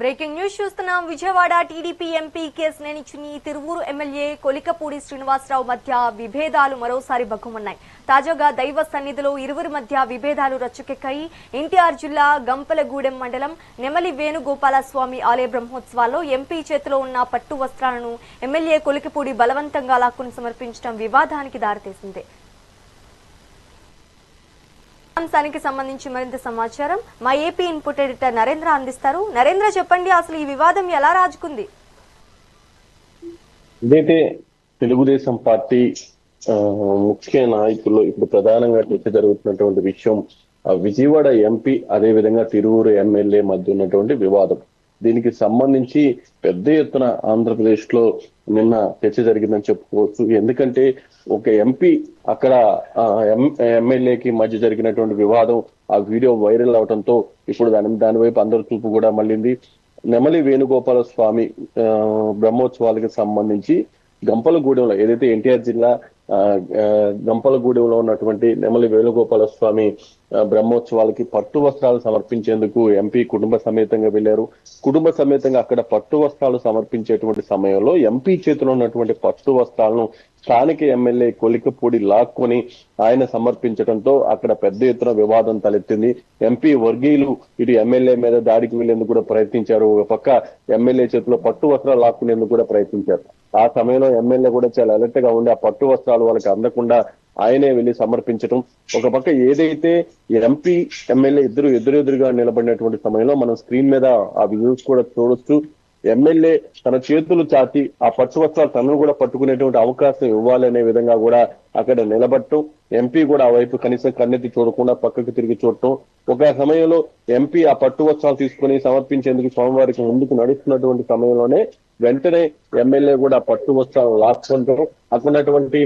Breaking news చూస్తున్నాం. Vijayawada TDP MP Kesineni చిన్ని, Tiruvuru MLA Kolikapudi Srinivasarao మధ్య విభేదాలు మరోసారి భగ్గుమన్నాయి. తాజాగా దైవ సన్నిధిలో ఇరువురి మధ్య విభేదాలు రచ్చుకెక్కాయి. ఎన్టీఆర్ జిల్లా గంపలగూడెం మండలం నెమలి వేణుగోపాల స్వామి ఆలయ బ్రహ్మోత్సవాల్లో ఎంపీ చేతిలో ఉన్న పట్టు వస్త్రాలను ఎమ్మెల్యే కొలికపూడి బలవంతంగా లాక్కుని సమర్పించడం వివాదానికి దారితీసింది. అంశానికి సంబంధించి మరింత సమాచారం మా ఏపీ ఇన్పుట్ ఎడిటర్ నరేంద్ర అందిస్తారు. నరేంద్ర, చెప్పండి, అసలు ఈ వివాదం ఎలా రాజుకుంది? ఇదైతే తెలుగుదేశం పార్టీ ముఖ్య నాయకులు ఇప్పుడు ప్రధానంగా చర్చ జరుగుతున్నటువంటి విషయం విజయవాడ ఎంపీ అదే విధంగా తిరువూరు ఎమ్మెల్యే మధ్య ఉన్నటువంటి వివాదం. దీనికి సంబంధించి పెద్ద ఎత్తున ఆంధ్రప్రదేశ్ లో నిన్న చర్చ జరిగిందని చెప్పుకోవచ్చు. ఎందుకంటే ఒక ఎంపీ అక్కడ ఎమ్మెల్యేకి మధ్య జరిగినటువంటి వివాదం, ఆ వీడియో వైరల్ అవడంతో ఇప్పుడు దాని వైపు అందరి చూపు కూడా మళ్ళింది. నెమలి వేణుగోపాల స్వామి బ్రహ్మోత్సవాలకు సంబంధించి గంపలగూడెంలో ఏదైతే ఎన్టీఆర్ జిల్లా గంపలగూడెంలో ఉన్నటువంటి నెమలి వేణుగోపాల స్వామి బ్రహ్మోత్సవాలకి పట్టు వస్త్రాలు సమర్పించేందుకు ఎంపీ కుటుంబ సమేతంగా వెళ్లారు. కుటుంబ సమేతంగా అక్కడ పట్టు వస్త్రాలు సమర్పించేటువంటి సమయంలో ఎంపీ చేతిలో ఉన్నటువంటి పట్టు వస్త్రాలను స్థానిక ఎమ్మెల్యే కొలికపూడి లాక్కొని ఆయన సమర్పించడంతో అక్కడ పెద్ద ఎత్తున వివాదం తలెత్తింది. ఎంపీ వర్గీయులు ఇటు ఎమ్మెల్యే మీద దాడికి వెళ్లేందుకు కూడా ప్రయత్నించారు. ఒక పక్క ఎమ్మెల్యే చేతిలో పట్టు వస్త్రాలు లాక్కునేందుకు కూడా ప్రయత్నించారు. ఆ సమయంలో ఎమ్మెల్యే కూడా చాలా అలర్ట్ గా ఉండి ఆ పట్టు వస్త్రాలు వాళ్ళకి అందకుండా ఆయనే వెళ్లి సమర్పించడం. ఒక పక్క ఏదైతే ఎంపీ ఎమ్మెల్యే ఇద్దరు ఎదురెదురుగా నిలబడినటువంటి సమయంలో మనం స్క్రీన్ మీద ఆ వ్యూస్ కూడా చూడొచ్చు. ఎమ్మెల్యే తన చేతులు చాచి ఆ పట్టు వస్త్రాలు తనను కూడా పట్టుకునేటువంటి అవకాశం ఇవ్వాలనే విధంగా కూడా అక్కడ నిలబడటం, ఎంపీ కూడా ఆ వైపు కనీసం కన్నెత్తి చూడకుండా పక్కకు తిరిగి చూడటం. ఒక సమయంలో ఎంపీ ఆ పట్టు వస్త్రాలు తీసుకుని సమర్పించేందుకు స్వామివారికి ముందుకు నడుస్తున్నటువంటి సమయంలోనే వెంటనే ఎమ్మెల్యే కూడా పట్టు వస్త్రాలు లాక్కుంటాం. అక్కడున్నటువంటి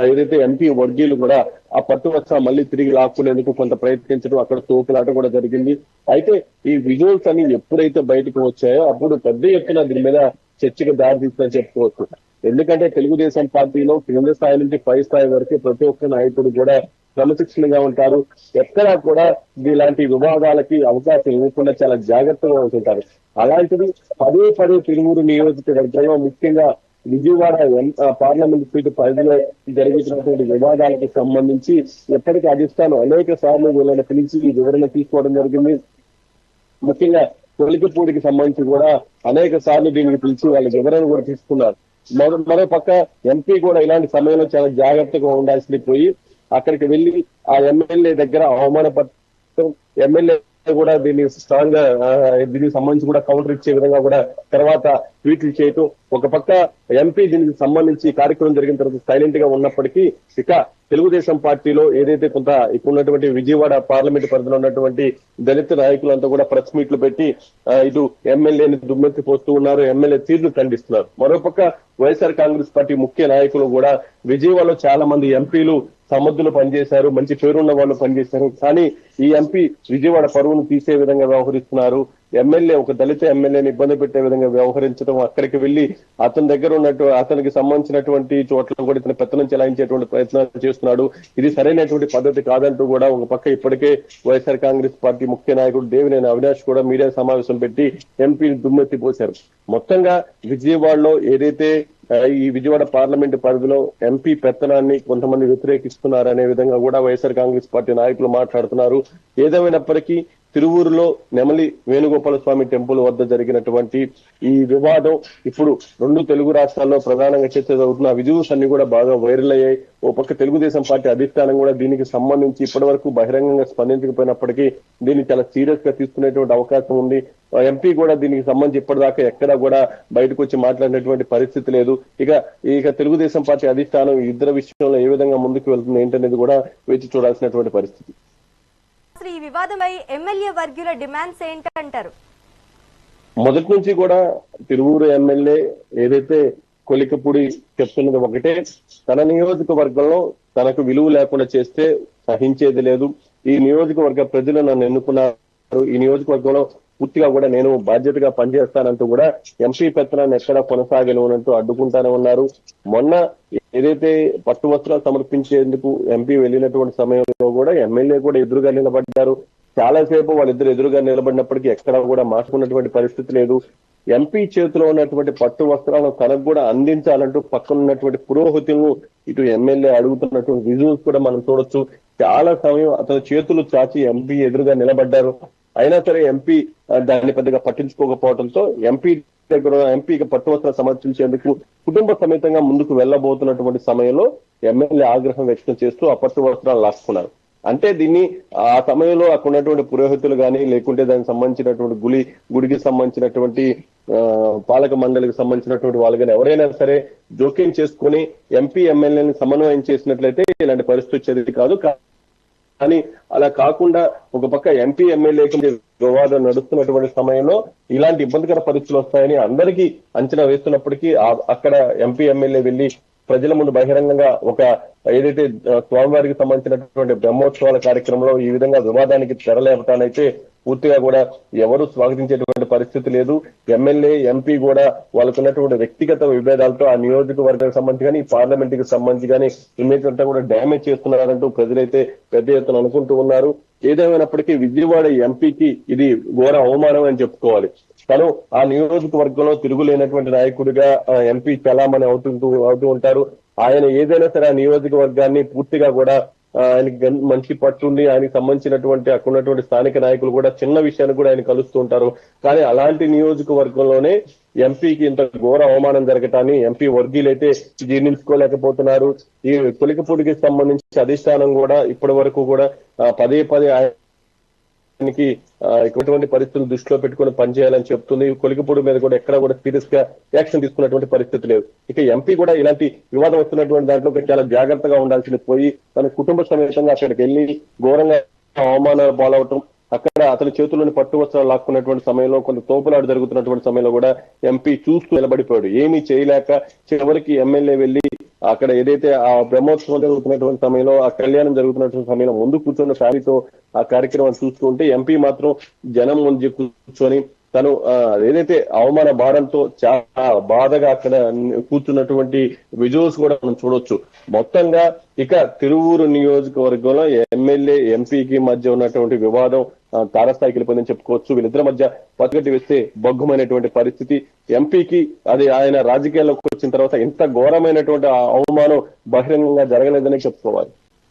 ఏదైతే ఎంపీ వర్గీయులు కూడా ఆ పట్టు వస్త్రాలు మళ్ళీ తిరిగి లాక్కునేందుకు కొంత ప్రయత్నించడం, అక్కడ తోపులాట కూడా జరిగింది. అయితే ఈ విజువల్స్ అని ఎప్పుడైతే బయటకు వచ్చాయో అప్పుడు పెద్ద ఎత్తున దీని మీద చర్చకు దారితీస్తుందని చెప్పుకోవచ్చు. ఎందుకంటే తెలుగుదేశం పార్టీలో కింద స్థాయి నుంచి పై స్థాయి వరకు ప్రతి ఒక్క నాయకుడు కూడా క్రమశిక్షణగా ఉంటారు. ఎక్కడా కూడా ఇలాంటి వివాదాలకి అవకాశం ఇవ్వకుండా చాలా జాగ్రత్తగా ఉంటుంటారు. అలాంటిది పదే పదే తిరువూరు నియోజకవర్గంలో ముఖ్యంగా విజయవాడ పార్లమెంట్ సీటు పరిధిలో జరుగుతున్నటువంటి వివాదాలకు సంబంధించి ఎప్పటికీ అధిష్టానం అనేక సార్లు వీళ్ళని పిలిచి ఈ వివరణ తీసుకోవడం జరిగింది. ముఖ్యంగా కొలికపూడికి సంబంధించి కూడా అనేక సార్లు దీనికి పిలిచి వాళ్ళ వివరణ కూడా తీసుకున్నారు. మరో పక్క ఎంపీ కూడా ఇలాంటి సమయంలో చాలా జాగ్రత్తగా ఉండాల్సింది పోయి అక్కడికి వెళ్లి ఆ ఎమ్మెల్యే దగ్గర అవమానపడటం, ఎమ్మెల్యే కూడా దీన్ని స్ట్రాంగ్ గా దీనికి సంబంధించి కూడా కౌంటర్ ఇచ్చే విధంగా కూడా తర్వాత ట్వీట్లు చేయటం. ఒక పక్క ఎంపీ దీనికి సంబంధించి కార్యక్రమం జరిగిన తర్వాత సైలెంట్ గా ఉన్నప్పటికీ ఇక తెలుగుదేశం పార్టీలో ఏదైతే కొంత ఇప్పుడు ఉన్నటువంటి విజయవాడ పార్లమెంట్ పరిధిలో ఉన్నటువంటి దళిత నాయకులంతా కూడా ప్రెస్ మీట్లు పెట్టి ఇటు ఎమ్మెల్యేని దుమ్మెత్తి పోస్తూ ఉన్నారు, ఎమ్మెల్యే తీరును ఖండిస్తున్నారు. మరోపక్క వైఎస్ఆర్ కాంగ్రెస్ పార్టీ ముఖ్య నాయకులు కూడా విజయవాడలో చాలా మంది ఎంపీలు సమర్థులు పనిచేశారు, మంచి పేరున్న వాళ్ళు పనిచేశారు, కానీ ఈ ఎంపీ విజయవాడ పరువును తీసే విధంగా వ్యవహరిస్తున్నారు. ఎమ్మెల్యే ఒక దళిత ఎమ్మెల్యేని ఇబ్బంది పెట్టే విధంగా వ్యవహరించడం, అక్కడికి వెళ్లి అతని దగ్గర ఉన్నట్టు అతనికి సంబంధించినటువంటి చోట్ల కూడా ఇతను పెత్తనం చెలాయించేటువంటి ప్రయత్నాలు చేస్తున్నాడు. ఇది సరైనటువంటి పద్ధతి కాదంటూ కూడా ఒక పక్క ఇప్పటికే వైఎస్ఆర్ కాంగ్రెస్ పార్టీ ముఖ్య నాయకుడు దేవినేని అవినాష్ కూడా మీడియా సమావేశం పెట్టి ఎంపీని దుమ్మెత్తి పోశారు. మొత్తంగా విజయవాడలో ఏదైతే ఈ విజయవాడ పార్లమెంట్ పరిధిలో ఎంపీ పెత్తనాన్ని కొంతమంది వ్యతిరేకిస్తున్నారనే విధంగా కూడా వైఎస్ఆర్ కాంగ్రెస్ పార్టీ నాయకులు మాట్లాడుతున్నారు. ఏదేమైనప్పటికీ తిరువూరులో నెమలి వేణుగోపాల స్వామి టెంపుల్ వద్ద జరిగినటువంటి ఈ వివాదం ఇప్పుడు రెండు తెలుగు రాష్ట్రాల్లో ప్రధానంగా చర్చ జరుగుతున్న విజువల్స్ అన్ని కూడా బాగా వైరల్ అయ్యాయి. ఓ పక్క తెలుగుదేశం పార్టీ అధిష్టానం కూడా దీనికి సంబంధించి ఇప్పటి వరకు బహిరంగంగా స్పందించకపోయినప్పటికీ దీన్ని చాలా సీరియస్ గా తీసుకునేటువంటి అవకాశం ఉంది. ఎంపీ కూడా దీనికి సంబంధించి ఇప్పటిదాకా ఎక్కడా కూడా బయటకు వచ్చి మాట్లాడినటువంటి పరిస్థితి లేదు. ఇక తెలుగుదేశం పార్టీ అధిష్టానం ఇద్దరు విషయంలో ఏ విధంగా ముందుకు వెళ్తుంది ఏంటనేది కూడా వేచి చూడాల్సినటువంటి పరిస్థితి. ఈ వివాదమై ఎమ్మెల్యే వర్గీయుల డిమాండ్స్ ఏంటంటారు? మొదటి నుంచి కూడా తిరువూరు ఎమ్మెల్యే ఏదైతే కొలికపూడి చెప్తున్నది ఒకటే, తన నియోజకవర్గంలో తనకు విలువ లేకుండా చేస్తే సహించేది లేదు. ఈ నియోజకవర్గ ప్రజలు నన్ను ఎన్నుకున్నారు, ఈ నియోజకవర్గంలో పూర్తిగా కూడా నేను బాధ్యతగా పనిచేస్తానంటూ కూడా ఎంపీ పెత్తనాన్ని ఎక్కడా కొనసాగలేనంటూ అడ్డుకుంటానే ఉన్నారు. మొన్న ఏదైతే పట్టు వస్త్రాలు సమర్పించేందుకు ఎంపీ వెళ్ళినటువంటి సమయంలో కూడా ఎమ్మెల్యే కూడా ఎదురుగా నిలబడ్డారు. చాలాసేపు వాళ్ళిద్దరు ఎదురుగా నిలబడినప్పటికీ ఎక్కడా కూడా మార్చుకున్నటువంటి పరిస్థితి లేదు. ఎంపీ చేతిలో ఉన్నటువంటి పట్టు వస్త్రాలను తనకు కూడా అందించాలంటూ పక్కన ఉన్నటువంటి పురోహితులను ఇటు ఎమ్మెల్యే అడుగుతున్నటువంటి విజువల్స్ కూడా మనం చూడొచ్చు. చాలా సమయం అతని చేతులు చాచి ఎంపీ ఎదురుగా నిలబడ్డారు. అయినా సరే ఎంపీ దాన్ని పెద్దగా పట్టించుకోకపోవడంతో ఎంపీకి పట్టు వస్త్రాలు సమర్పించేందుకు కుటుంబ సమేతంగా ముందుకు వెళ్లబోతున్నటువంటి సమయంలో ఎమ్మెల్యే ఆగ్రహం వ్యక్తం చేస్తూ ఆ పట్టు వస్త్రాలు లాక్కున్నారు. అంటే దీన్ని ఆ సమయంలో అక్కడ ఉన్నటువంటి పురోహితులు కానీ లేకుంటే దానికి సంబంధించినటువంటి గుడికి సంబంధించినటువంటి పాలక మండలికి సంబంధించినటువంటి వాళ్ళు కానీ ఎవరైనా సరే జోక్యం చేసుకుని ఎంపీ ఎమ్మెల్యేని సమన్వయం చేసినట్లయితే ఇలాంటి పరిస్థితి వచ్చేది కాదు. కానీ అలా కాకుండా ఒక పక్క ఎంపీ ఎమ్మెల్యేకి వివాదం నడుస్తున్నటువంటి సమయంలో ఇలాంటి ఇబ్బందికర పరిస్థితులు వస్తాయని అందరికీ అంచనా వేస్తున్నప్పటికీ అక్కడ ఎంపీ ఎమ్మెల్యే వెళ్లి ప్రజల ముందు బహిరంగంగా ఒక ఏదైతే స్వామివారికి సంబంధించినటువంటి బ్రహ్మోత్సవాల కార్యక్రమంలో ఈ విధంగా వివాదానికి తెరలేపటానైతే పూర్తిగా కూడా ఎవరు స్వాగతించేటువంటి పరిస్థితి లేదు. ఎమ్మెల్యే ఎంపీ కూడా వాళ్ళకున్నటువంటి వ్యక్తిగత విభేదాలతో ఆ నియోజకవర్గానికి సంబంధించి కానీ పార్లమెంట్ కి సంబంధించి కానీ ఇమేజ్ అంతా కూడా డ్యామేజ్ చేస్తున్నారంటూ ప్రజలైతే పెద్ద ఎత్తున అనుకుంటూ ఉన్నారు. ఏదేమైనప్పటికీ విజయవాడ ఎంపీకి ఇది ఘోర అవమానం అని చెప్పుకోవాలి. తను ఆ నియోజకవర్గంలో తిరుగులేనటువంటి నాయకుడిగా ఎంపీ చలామణి అవుతూ ఉంటారు. ఆయన ఏదైనా సరే ఆ నియోజకవర్గాన్ని పూర్తిగా కూడా ఆయనకి మంచి పట్టుంది. ఆయనకి సంబంధించినటువంటి అక్కడ ఉన్నటువంటి స్థానిక నాయకులు కూడా చిన్న విషయాన్ని కూడా ఆయన కలుస్తూ ఉంటారు. కానీ అలాంటి నియోజకవర్గంలోనే ఎంపీకి ఇంత ఘోర అవమానం జరగటాన్ని ఎంపీ వర్గీయులైతే జీర్ణించుకోలేకపోతున్నారు. ఈ కొలికపూడికి సంబంధించి అధిష్టానం కూడా ఇప్పటి వరకు కూడా పదే ఇటువంటి పరిస్థితులు దృష్టిలో పెట్టుకుని పనిచేయాలని చెప్తుంది. కొలికపూడి మీద కూడా ఎక్కడ కూడా సీరియస్ గా యాక్షన్ తీసుకున్నటువంటి పరిస్థితి లేదు. ఇక ఎంపీ కూడా ఇలాంటి వివాదం వస్తున్నటువంటి దాంట్లో చాలా జాగ్రత్తగా ఉండాల్సింది పోయి తన కుటుంబ సమేతంగా అక్కడికి వెళ్లి ఘోరంగా అవమానాలు పాలవటం, అక్కడ అతని చేతుల్లోని పట్టు వస్త్రాలు లాక్కున్నటువంటి సమయంలో కొంత తోపులాట జరుగుతున్నటువంటి సమయంలో కూడా ఎంపీ చూస్తూ నిలబడిపోయాడు. ఏమీ చేయలేక చివరికి ఎమ్మెల్యే వెళ్లి అక్కడ ఏదైతే ఆ బ్రహ్మోత్సవం జరుగుతున్నటువంటి సమయంలో ఆ కళ్యాణం జరుగుతున్నటువంటి సమయంలో ముందు కూర్చున్న ఫ్యామిలీతో ఆ కార్యక్రమం చూస్తూ ఉంటే ఎంపీ మాత్రం జనం ముందు కూర్చొని తను ఏదైతే అవమాన భారంతో చాలా బాధగా అక్కడ కూర్చున్నటువంటి విజువల్స్ కూడా మనం చూడొచ్చు. మొత్తంగా ఇక తిరువూరు నియోజకవర్గంలో ఎమ్మెల్యే ఎంపీకి మధ్య ఉన్నటువంటి వివాదం తారస్థాయికి వెళ్ళిపోయిందని చెప్పుకోవచ్చు. వీళ్ళిద్దరి మధ్య పట్టుకట్టి వేస్తే బగ్గుమైనటువంటి పరిస్థితి. ఎంపీకి అది ఆయన రాజకీయాల్లోకి వచ్చిన తర్వాత ఇంత ఘోరమైనటువంటి అవమానం బహిరంగంగా జరగలేదని చెప్పుకోవాలి.